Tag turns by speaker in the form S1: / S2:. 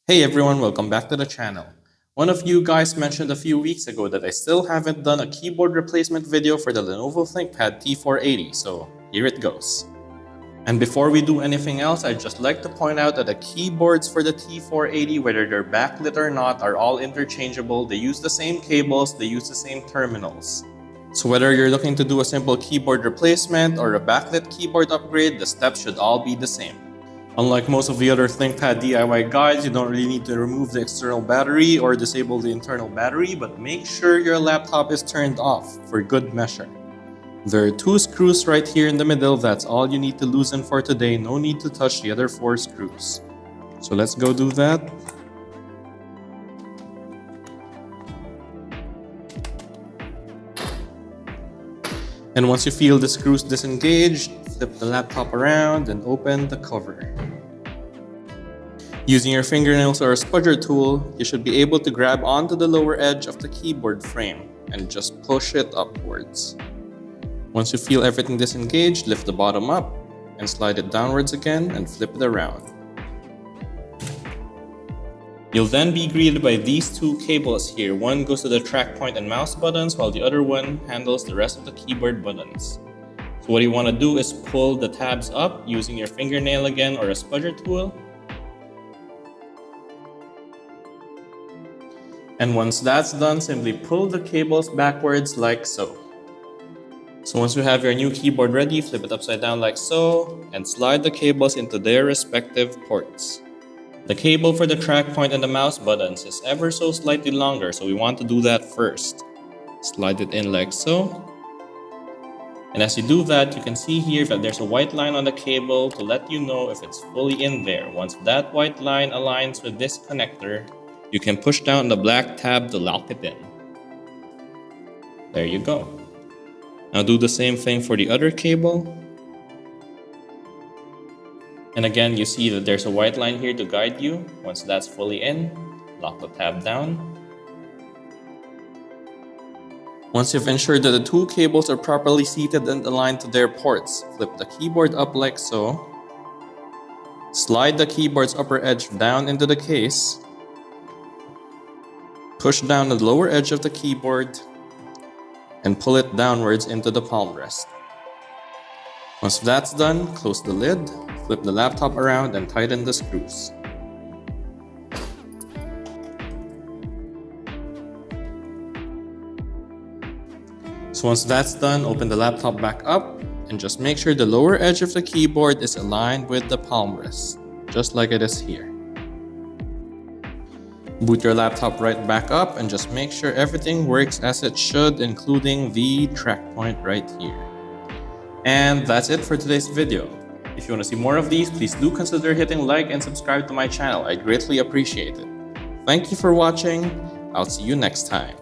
S1: Hey everyone, welcome back to the channel. One of you guys mentioned a few weeks ago that I still haven't done a keyboard replacement video for the Lenovo Thinkpad T480, so here it goes. And before we do anything else, I'd just like to point out that the keyboards for the T480, whether they're backlit or not, are all interchangeable. They use the same cables, they use the same terminals. So whether you're looking to do a simple keyboard replacement or a backlit keyboard upgrade, the steps should all be the same. Unlike most of the other ThinkPad DIY guides, you don't really need to remove the external battery or disable the internal battery, but make sure your laptop is turned off for good measure. There are 2 screws right here in the middle. That's all you need to loosen for today. No need to touch the other 4 screws. So let's go do that. And once you feel the screws disengaged, flip the laptop around and open the cover. Using your fingernails or a spudger tool, you should be able to grab onto the lower edge of the keyboard frame and just push it upwards. Once you feel everything disengaged, lift the bottom up and slide it downwards again and flip it around. You'll then be greeted by these 2 cables here. One goes to the track point and mouse buttons, while the other one handles the rest of the keyboard buttons. So what you want to do is pull the tabs up using your fingernail again or a spudger tool. And once that's done, simply pull the cables backwards like so. So once you have your new keyboard ready, flip it upside down like so, and slide the cables into their respective ports. The cable for the track point and the mouse buttons is ever so slightly longer, so we want to do that first. Slide it in like so. And as you do that, you can see here that there's a white line on the cable to let you know if it's fully in there. Once that white line aligns with this connector, you can push down the black tab to lock it in. There you go. Now do the same thing for the other cable. And again, you see that there's a white line here to guide you. Once that's fully in, lock the tab down. Once you've ensured that the 2 cables are properly seated and aligned to their ports, flip the keyboard up like so. Slide the keyboard's upper edge down into the case. Push down the lower edge of the keyboard and pull it downwards into the palm rest. Once that's done, close the lid, flip the laptop around and tighten the screws. So once that's done, open the laptop back up and just make sure the lower edge of the keyboard is aligned with the palm rest, just like it is here. Boot your laptop right back up and just make sure everything works as it should, including the track point right here. And that's it for today's video. If you want to see more of these, please do consider hitting like and subscribe to my channel. I'd greatly appreciate it. Thank you for watching. I'll see you next time.